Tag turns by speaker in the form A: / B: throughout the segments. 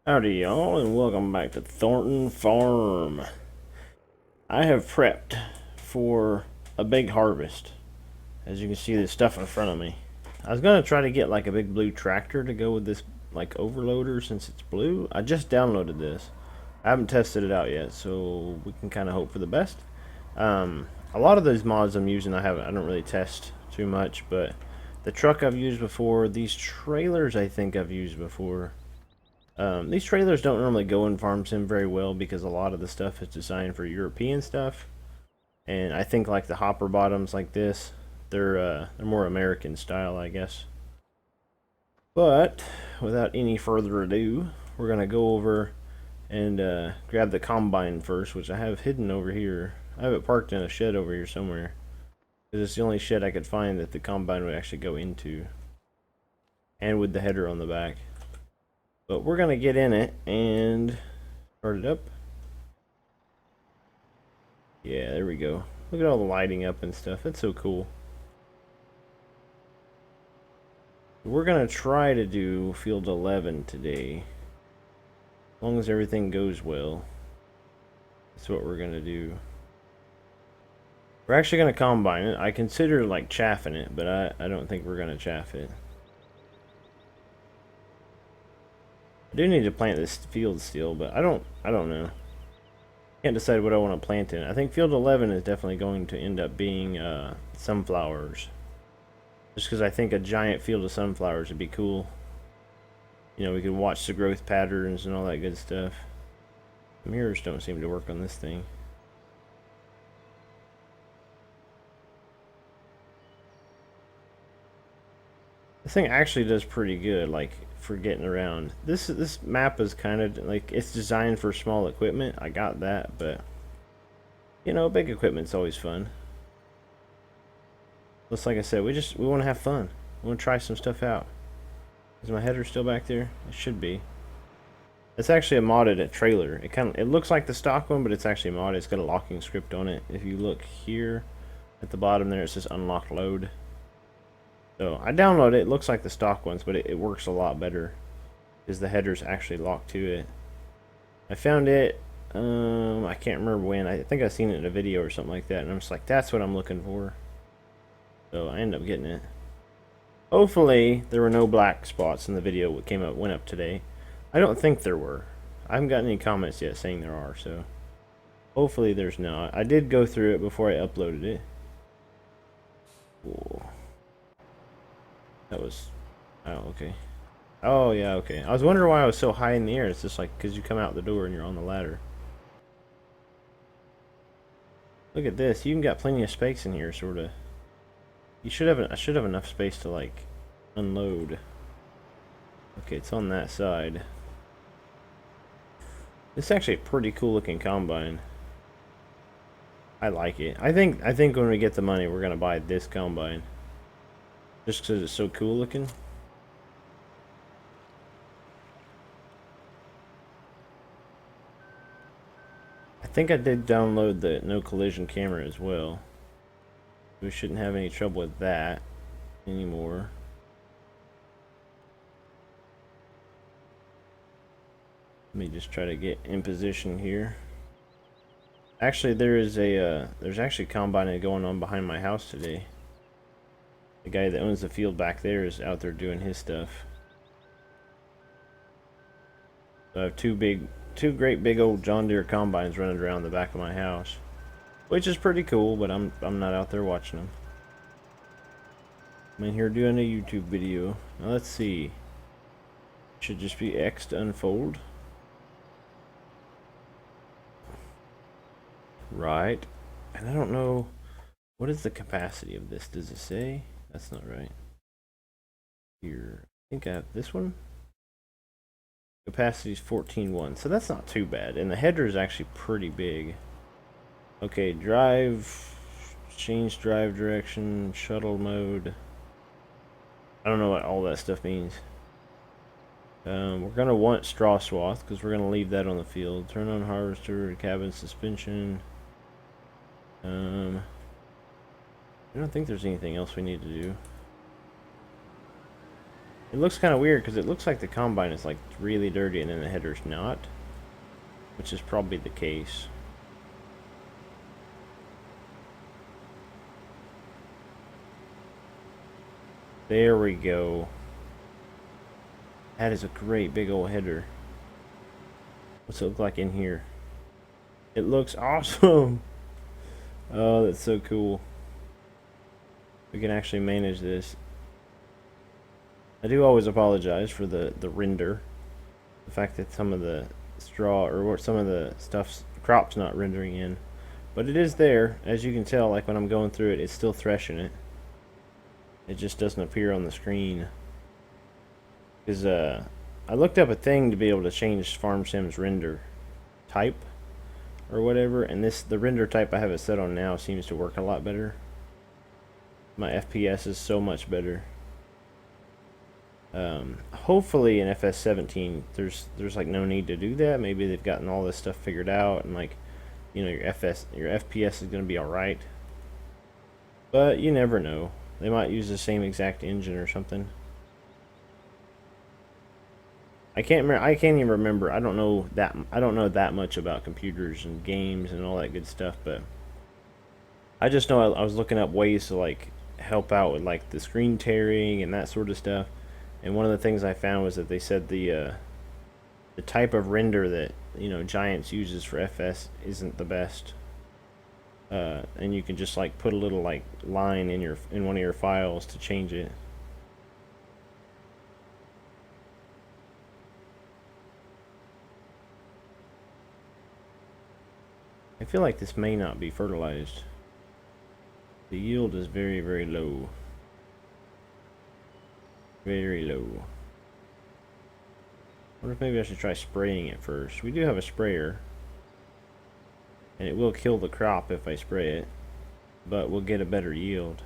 A: Howdy y'all, and welcome back to Thornton Farm. I have prepped for a big harvest. As you can see, this stuff in front of me. I was going to try to get like a big blue tractor to go with this like overloader since it's blue. I just downloaded this. I haven't tested it out yet, so we can kind of hope for the best. A lot of those mods I'm using I don't really test too much, but the truck I've used before, these trailers I think I've used before. These trailers don't normally go in farm sim very well because a lot of the stuff is designed for European stuff, and I think like the hopper bottoms like this, they're more American style, I guess. But without any further ado, we're gonna go over and grab the combine first, which I have hidden over here. I have it parked in a shed over here somewhere because it's the only shed I could find that the combine would actually go into, and with the header on the back. But we're gonna get in it and start it up. Yeah, there we go. Look at all the lighting up and stuff. That's so cool. We're gonna try to do field 11 today. As long as everything goes well. That's what we're gonna do. We're actually gonna combine it. I consider like chaffing it, but I don't think we're gonna chaff it. I do need to plant this field still, but I don't know. Can't decide what I want to plant in. I think field 11 is definitely going to end up being sunflowers. Just because I think a giant field of sunflowers would be cool. You know, we could watch the growth patterns and all that good stuff. Mirrors don't seem to work on this thing. This thing actually does pretty good, like, for getting around. This map is kind of, like, it's designed for small equipment. I got that, but, you know, big equipment's always fun. Just like I said, we want to have fun. We want to try some stuff out. Is my header still back there? It should be. It's actually a modded trailer. It looks like the stock one, but it's actually modded. It's got a locking script on it. If you look here at the bottom there, it says unlock load. So I downloaded it. It looks like the stock ones, but it works a lot better because the header's actually locked to it. I found it. I can't remember when. I think I seen it in a video or something like that, and I'm just like, that's what I'm looking for. So I ended up getting it. Hopefully there were no black spots in the video what went up today. I don't think there were. I haven't gotten any comments yet saying there are, so hopefully there's not. I did go through it before I uploaded it. Cool. That was... oh, okay. Oh, yeah, okay. I was wondering why I was so high in the air. It's just like, because you come out the door and you're on the ladder. Look at this. You even got plenty of space in here, sort of. I should have enough space to, like, unload. Okay, it's on that side. It's actually a pretty cool looking combine. I like it. I think when we get the money, we're gonna buy this combine. Just because it's so cool looking. I think I did download the no collision camera as well. We shouldn't have any trouble with that anymore. Let me just try to get in position here. Actually, there's actually combining going on behind my house today. The guy that owns the field back there is out there doing his stuff. So I have two great big old John Deere combines running around the back of my house, which is pretty cool. But I'm not out there watching them. I'm in here doing a YouTube video. Now let's see. Should just be X to unfold. Right. And I don't know, what is the capacity of this? Does it say? That's not right. Here, I think I have this one. Capacity is 14.1, so that's not too bad. And the header is actually pretty big. Okay, drive, change drive direction, shuttle mode. I don't know what all that stuff means. We're going to want straw swath because we're going to leave that on the field. Turn on harvester, cabin suspension. I don't think there's anything else we need to do. It looks kind of weird because it looks like the combine is like really dirty and then the header's not, which is probably the case. There we go. That is a great big old header. What's it look like in here? It looks awesome. Oh, that's so cool. We can actually manage this. I do always apologize for the render. The fact that some of the straw or some of the stuff's crop's not rendering in. But it is there. As you can tell, like when I'm going through it, it's still threshing it. It just doesn't appear on the screen. Because I looked up a thing to be able to change FarmSim's render type or whatever, and the render type I have it set on now seems to work a lot better. My FPS is so much better. Hopefully in FS17 there's like no need to do that. Maybe they've gotten all this stuff figured out and like, you know, your FPS is gonna be alright. But you never know. They might use the same exact engine or something. I can't even remember. I don't know that much about computers and games and all that good stuff, but I just know I was looking up ways to like help out with like the screen tearing and that sort of stuff. And one of the things I found was that they said the type of render that, you know, Giants uses for FS isn't the best. And you can just like put a little like line in one of your files to change it. I feel like this may not be fertilized. The yield is very, very low. Very low. I wonder if maybe I should try spraying it first. We do have a sprayer. And it will kill the crop if I spray it. But we'll get a better yield.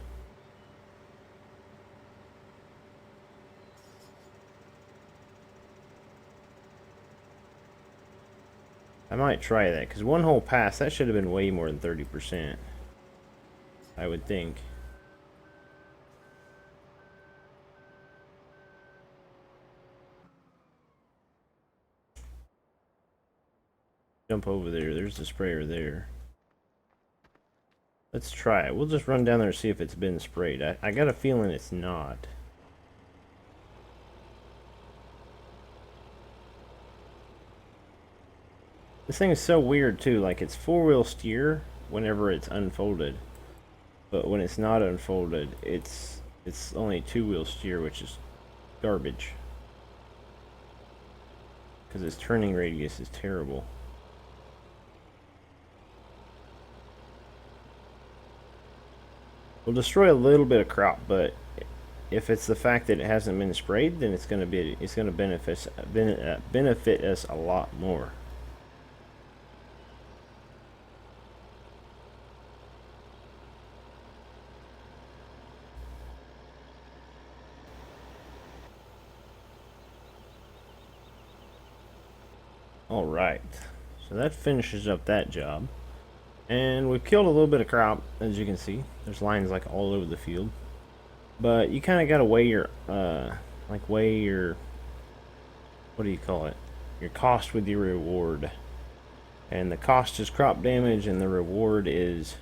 A: I might try that, because one whole pass, that should have been way more than 30%. I would think. Jump over there. There's the sprayer there. Let's try it. We'll just run down there and see if it's been sprayed. I got a feeling it's not. This thing is so weird too. Like, it's four-wheel steer whenever it's unfolded, but when it's not unfolded, it's only two-wheel steer, which is garbage. Because its turning radius is terrible. We'll destroy a little bit of crop, but if it's the fact that it hasn't been sprayed, then it's going to benefit us a lot more. Alright, so that finishes up that job. And we've killed a little bit of crop, as you can see. There's lines like all over the field. But you kind of got to weigh your, what do you call it? Your cost with your reward. And the cost is crop damage, and the reward is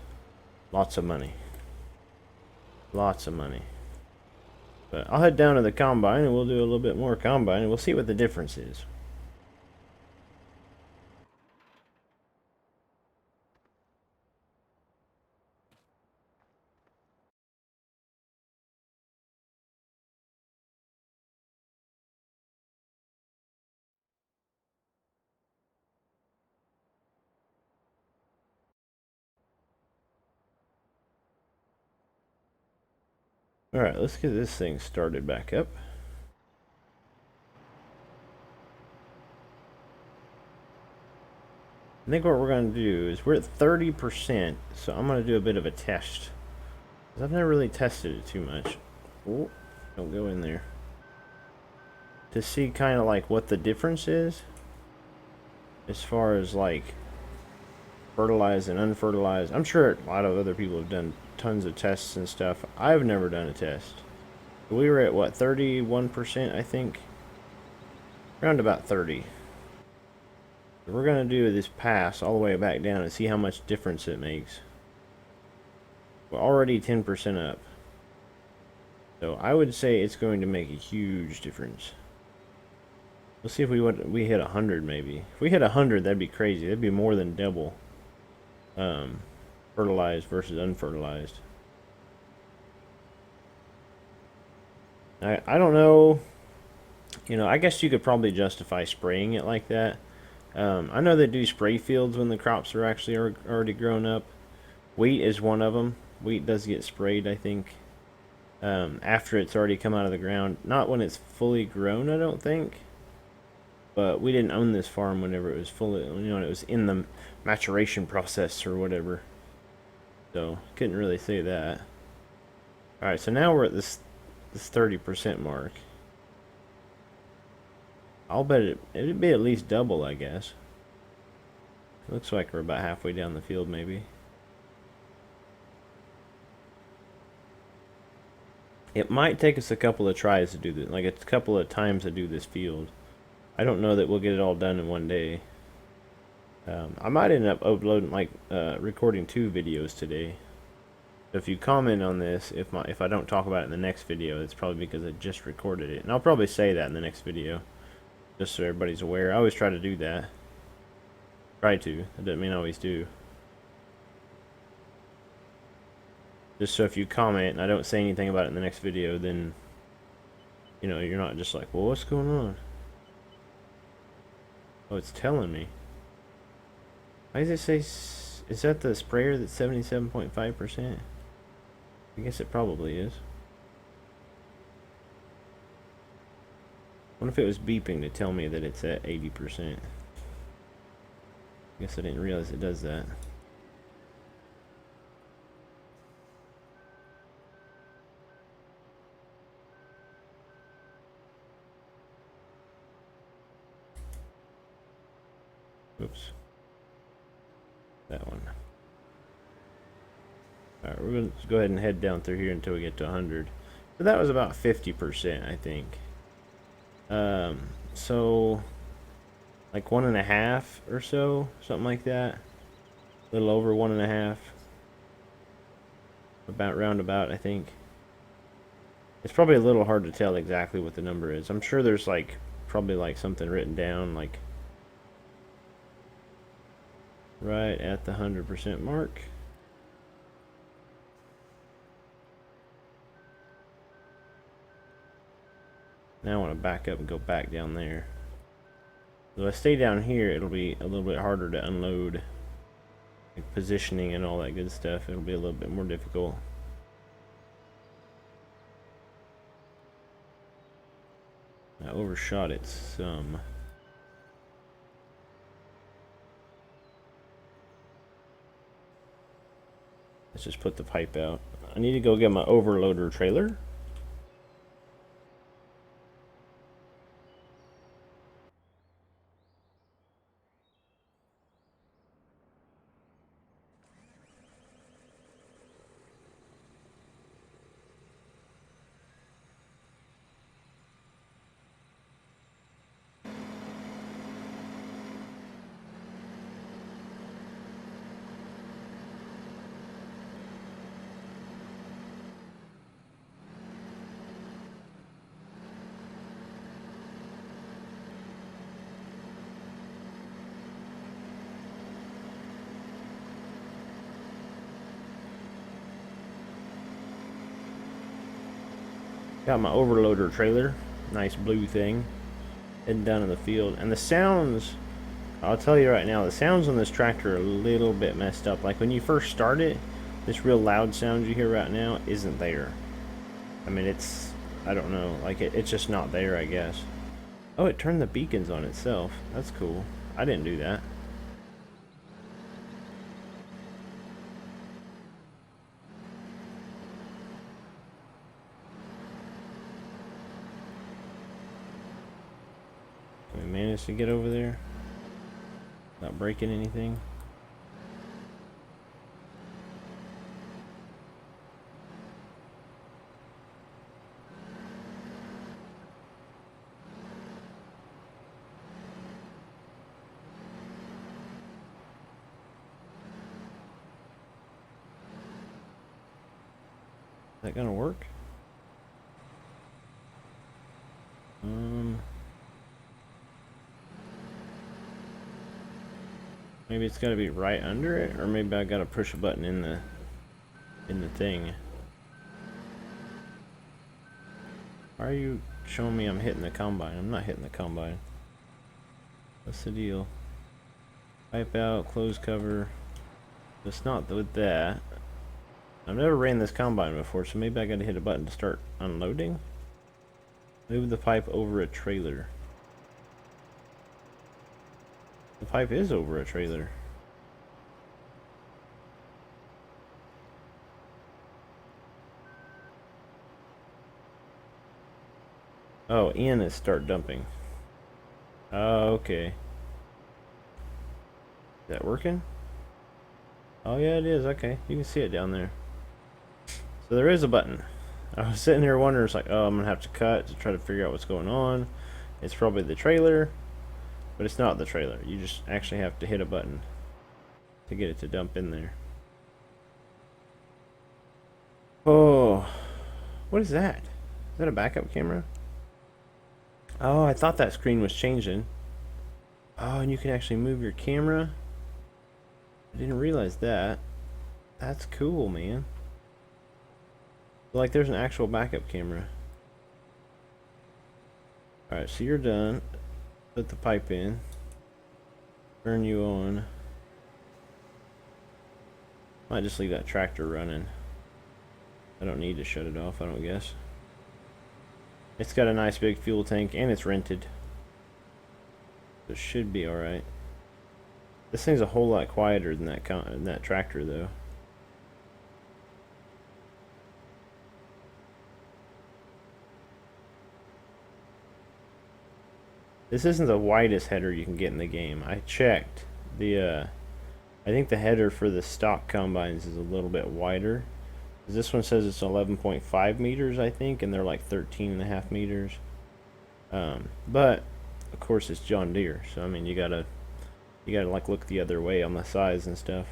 A: lots of money. Lots of money. But I'll head down to the combine, and we'll do a little bit more combine, and we'll see what the difference is. Alright, let's get this thing started back up. I think what we're going to do is we're at 30%, so I'm going to do a bit of a test. I've never really tested it too much. Oh, don't go in there. To see kind of like what the difference is as far as like fertilized and unfertilized. I'm sure a lot of other people have done tons of tests and stuff. I've never done a test. We were at what, 31%, I think? Around about 30. So we're going to do this pass all the way back down and see how much difference it makes. We're already 10% up. So I would say it's going to make a huge difference. Let's see if we hit 100 maybe. If we hit 100, that'd be crazy. That'd be more than double fertilized versus unfertilized. I don't know. You know, I guess you could probably justify spraying it like that. I know they do spray fields when the crops are actually already grown up. Wheat is one of them. Wheat does get sprayed, I think, after it's already come out of the ground. Not when it's fully grown, I don't think. But we didn't own this farm whenever it was fully, you know, it was in the maturation process or whatever. So, couldn't really say that. Alright, so now we're at this 30% mark. I'll bet it'd be at least double, I guess. Looks like we're about halfway down the field, maybe. It might take us a couple of tries to do this, like a couple of times to do this field. I don't know that we'll get it all done in one day. I might end up uploading, like, recording 2 videos today. So if you comment on this, if I don't talk about it in the next video, it's probably because I just recorded it. And I'll probably say that in the next video, just so everybody's aware. I always try to do that. Try to. That doesn't mean I always do. Just so if you comment and I don't say anything about it in the next video, then, you know, you're not just like, well, what's going on? Oh, it's telling me. Why does it say, is that the sprayer that's 77.5%? I guess it probably is. What if it was beeping to tell me that it's at 80%? I guess I didn't realize it does that. Oops. That one. Alright, we're going to go ahead and head down through here until we get to 100. So that was about 50%, I think. So like 1.5 or so, something like that. A little over 1.5. About roundabout, I think. It's probably a little hard to tell exactly what the number is. I'm sure there's like probably like something written down, like right at the 100% mark. Now I want to back up and go back down there. So if I stay down here, it'll be a little bit harder to unload. Like positioning and all that good stuff, it'll be a little bit more difficult. I overshot it some. Let's just put the pipe out. I need to go get my overloader trailer. Got my overloader trailer, nice blue thing, heading down in the field. And the sounds, I'll tell you right now, the sounds on this tractor are a little bit messed up. Like when you first start it, this real loud sound you hear right now isn't there. I mean, it's, I don't know, like it's just not there, I guess. Oh, it turned the beacons on itself. That's cool. I didn't do that. We managed to get over there without breaking anything. that gonna work? Maybe it's gotta be right under it, or maybe I gotta push a button in the thing. Why are you showing me I'm hitting the combine? I'm not hitting the combine. What's the deal? Pipe out, close cover. It's not with that. I've never ran this combine before, so maybe I gotta hit a button to start unloading? Move the pipe over a trailer. The pipe is over a trailer. Oh, in is start dumping. Oh, okay. Is that working? Oh yeah, it is. Okay, you can see it down there. So there is a button. I was sitting here wondering, it's like, oh, I'm gonna have to cut to try to figure out what's going on. It's probably the trailer, but it's not the trailer. You just actually have to hit a button to get it to dump in there. Oh, what is that? Is that a backup camera? Oh, I thought that screen was changing. Oh, and you can actually move your camera. I didn't realize that. That's cool, man. Like, there's an actual backup camera. Alright, so you're done. Put the pipe in. Turn you on. Might just leave that tractor running. I don't need to shut it off, I don't guess. It's got a nice big fuel tank, and it's rented. So it should be alright. This thing's a whole lot quieter than that tractor, though. This isn't the widest header you can get in the game. I checked. I think the header for the stock combines is a little bit wider. This one says it's 11.5 meters, I think, and they're like 13.5 meters. But of course it's John Deere, so I mean you gotta like look the other way on the size and stuff.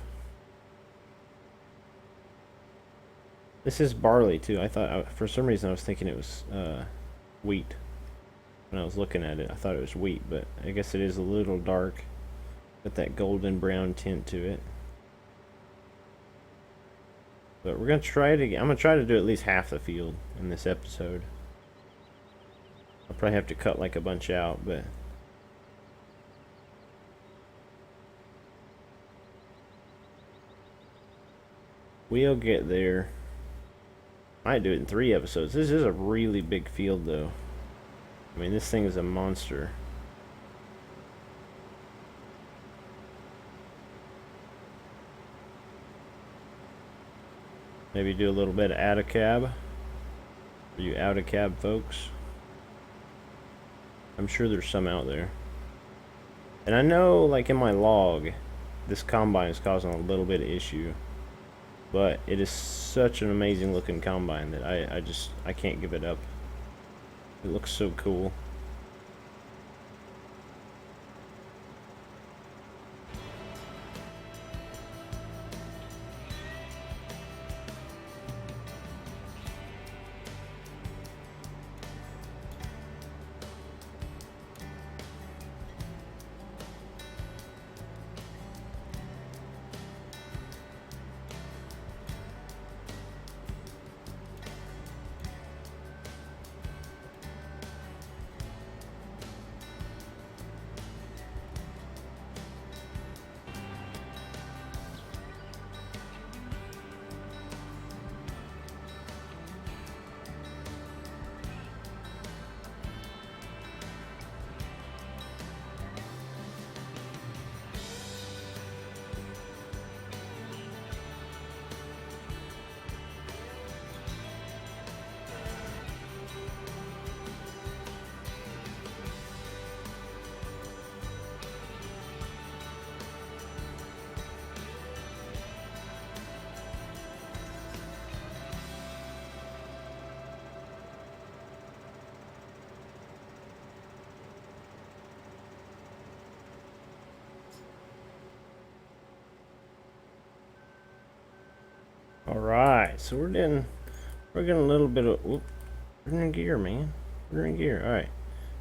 A: This is barley too. I thought for some reason I was thinking it was wheat when I was looking at it. I thought it was wheat, but I guess it is a little dark. Got that golden brown tint to it. But we're gonna try it again. I'm gonna try to do at least half the field in this episode. I'll probably have to cut like a bunch out, but we'll get there. Might do it in 3 episodes. This is a really big field, though. I mean, this thing is a monster. Maybe do a little bit of out-of-cab. For you out-of-cab folks. I'm sure there's some out there. And I know, like in my log, this combine is causing a little bit of issue. But it is such an amazing looking combine that I can't give it up. It looks so cool. Alright, so we're We're getting a little bit of, whoop, we're in gear, man. We're in gear. Alright.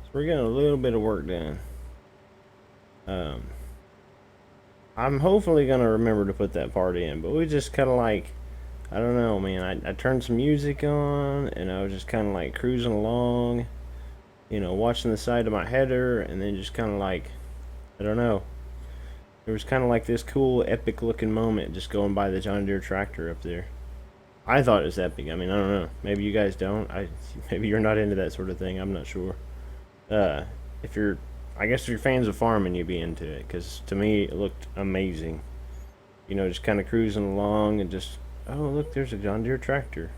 A: So we're getting a little bit of work done. I'm hopefully going to remember to put that part in, but we just kind of like, I don't know, man. I turned some music on, and I was just kind of like cruising along, you know, watching the side of my header, and then just kind of like, I don't know. There was kind of like this cool, epic looking moment just going by the John Deere tractor up there. I thought it was epic. I mean, I don't know. Maybe you guys don't. Maybe you're not into that sort of thing. I'm not sure. If you're, I guess if you're fans of farming, you'd be into it. Because to me, it looked amazing. You know, just kind of cruising along and just, oh, look, there's a John Deere tractor.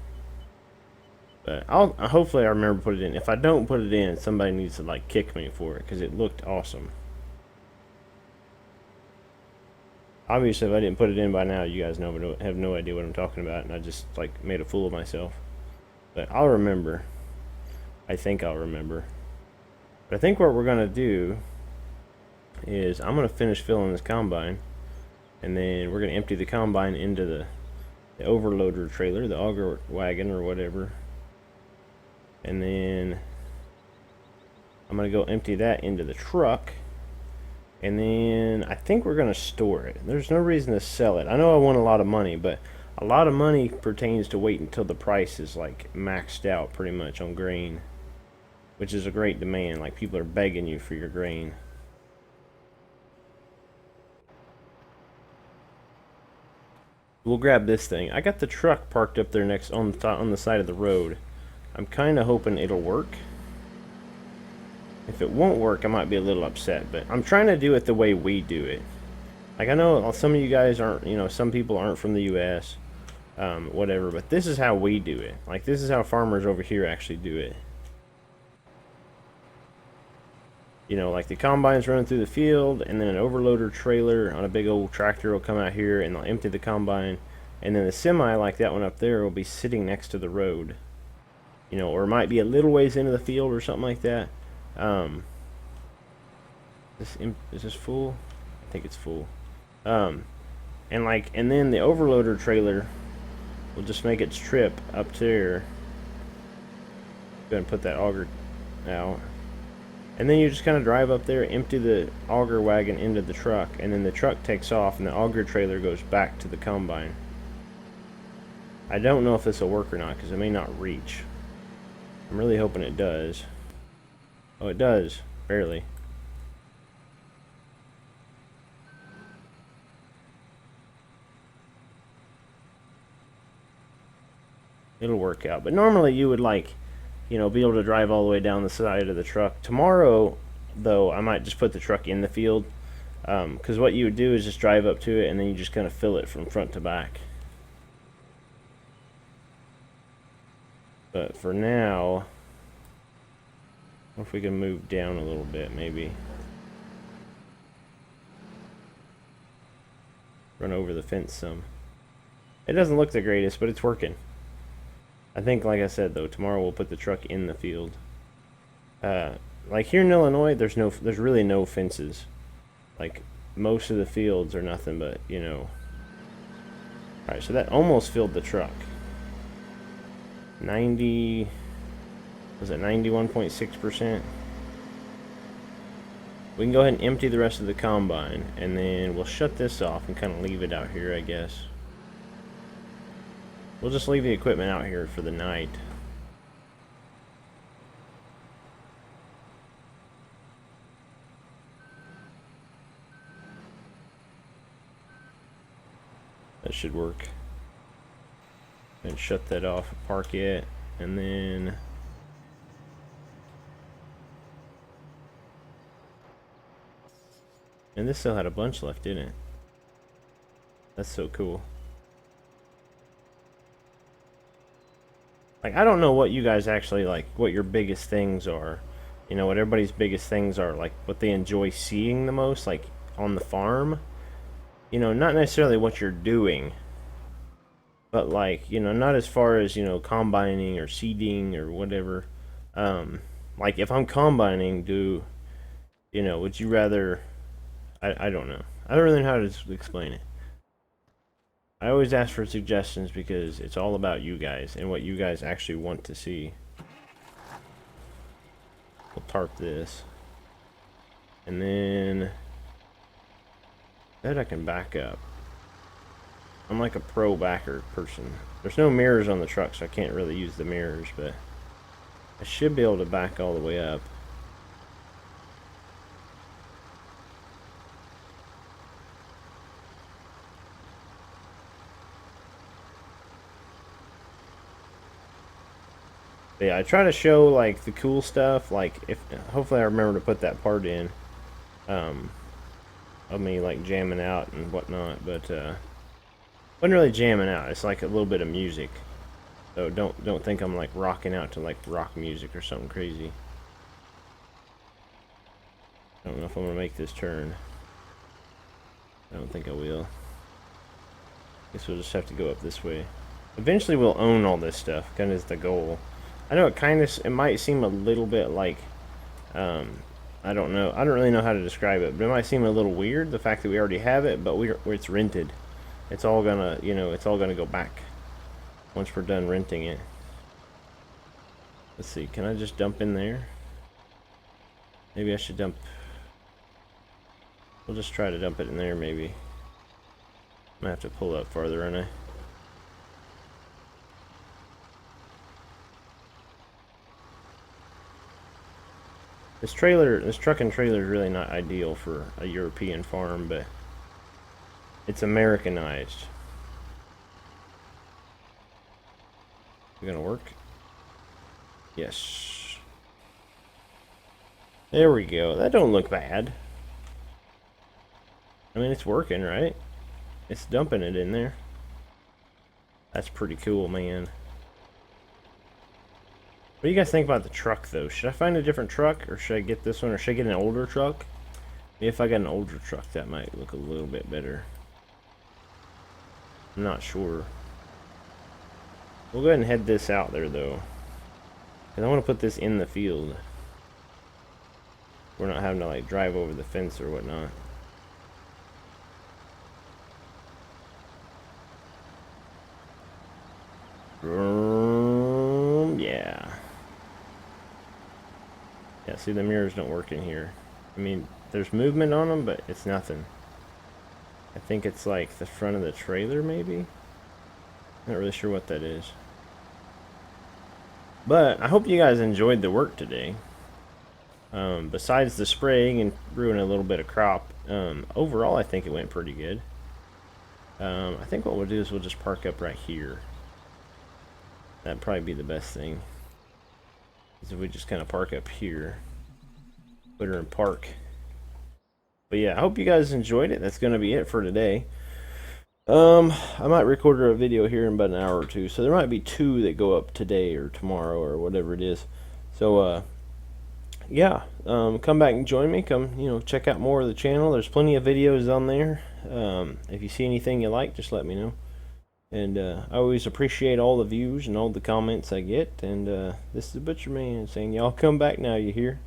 A: But hopefully I remember to put it in. If I don't put it in, somebody needs to like kick me for it because it looked awesome. Obviously, if I didn't put it in by now, you guys have no idea what I'm talking about, and I just like made a fool of myself. But I'll remember. I think I'll remember. But I think what we're gonna do is I'm gonna finish filling this combine, and then we're gonna empty the combine into the overloader trailer, the auger wagon or whatever, and then I'm gonna go empty that into the truck. And then I think we're going to store it. There's no reason to sell it. I know I want a lot of money, but a lot of money pertains to wait until the price is like maxed out pretty much on grain, which is a great demand. Like people are begging you for your grain. We'll grab this thing. I got the truck parked up there next on the side of the road. I'm kind of hoping it'll work. If it won't work, I might be a little upset, but I'm trying to do it the way we do it. Like, I know some of you guys aren't, you know, some people aren't from the U.S., whatever, but this is how we do it. Like, this is how farmers over here actually do it. You know, like the combine's running through the field, and then an overloader trailer on a big old tractor will come out here, and they'll empty the combine, and then the semi, like that one up there, will be sitting next to the road. You know, or it might be a little ways into the field or something like that. Is this full? I think it's full. And then the overloader trailer will just make its trip up there. Go ahead and put that auger out. And then you just kind of drive up there, empty the auger wagon into the truck, and then the truck takes off and the auger trailer goes back to the combine. I don't know if this will work or not because it may not reach. I'm really hoping it does. Oh, it does. Barely. It'll work out. But normally you would, like, you know, be able to drive all the way down the side of the truck. Tomorrow, though, I might just put the truck in the field. Because what you would do is just drive up to it and then you just kind of fill it from front to back. But for now, if we can move down a little bit, maybe. Run over the fence some. It doesn't look the greatest, but it's working. I think, like I said, though, tomorrow we'll put the truck in the field. Like here in Illinois, there's really no fences. Like most of the fields are nothing but, you know. All right, so that almost filled the truck. 90. Was it 91.6%? We can go ahead and empty the rest of the combine, and then we'll shut this off and kind of leave it out here, I guess. We'll just leave the equipment out here for the night. That should work. And shut that off, park it, and then and this still had a bunch left, didn't it? That's so cool. Like, I don't know what you guys actually like, what your biggest things are. You know, what everybody's biggest things are, like what they enjoy seeing the most, like on the farm. You know, not necessarily what you're doing, but like, you know, not as far as, you know, combining or seeding or whatever. Like if I'm combining, you know, would you rather, I don't know. I don't really know how to explain it. I always ask for suggestions because it's all about you guys and what you guys actually want to see. We'll tarp this. And then that I can back up. I'm like a pro backer person. There's no mirrors on the truck, so I can't really use the mirrors, but I should be able to back all the way up. But yeah, I try to show like the cool stuff, like if hopefully I remember to put that part in of me like jamming out and whatnot, but wasn't really jamming out. It's like a little bit of music. So don't think I'm like rocking out to like rock music or something crazy. I don't know if I'm gonna make this turn. I don't think I will. Guess we'll just have to go up this way. Eventually we'll own all this stuff, kind of is the goal. I know it might seem a little bit like, I don't know, I don't really know how to describe it, but it might seem a little weird, the fact that we already have it, but it's rented. It's all gonna, you know, it's all gonna go back once we're done renting it. Let's see, can I just dump in there? Maybe I should dump, we'll just try to dump it in there maybe. I'm gonna have to pull up farther, aren't I? This truck and trailer is really not ideal for a European farm, but it's Americanized. Is it gonna work? Yes. There we go. That don't look bad. I mean, it's working, right? It's dumping it in there. That's pretty cool, man. What do you guys think about the truck, though? Should I find a different truck, or should I get this one, or should I get an older truck? Maybe if I got an older truck, that might look a little bit better. I'm not sure. We'll go ahead and head this out there, though. Because I want to put this in the field. We're not having to, like, drive over the fence or whatnot. Yeah. Yeah, see, the mirrors don't work in here. I mean, there's movement on them, but it's nothing. I think it's like the front of the trailer, maybe? Not really sure what that is. But I hope you guys enjoyed the work today. Besides the spraying and ruining a little bit of crop, overall I think it went pretty good. I think what we'll do is we'll just park up right here. That'd probably be the best thing. Is if we just kind of park up here. Put her in park. But yeah, I hope you guys enjoyed it. That's going to be it for today. I might record a video here in about an hour or two. So there might be 2 that go up today or tomorrow or whatever it is. So, yeah, come back and join me. Come, you know, check out more of the channel. There's plenty of videos on there. If you see anything you like, just let me know. And I always appreciate all the views and all the comments I get. And this is the Butcher Man saying, y'all come back now, you hear?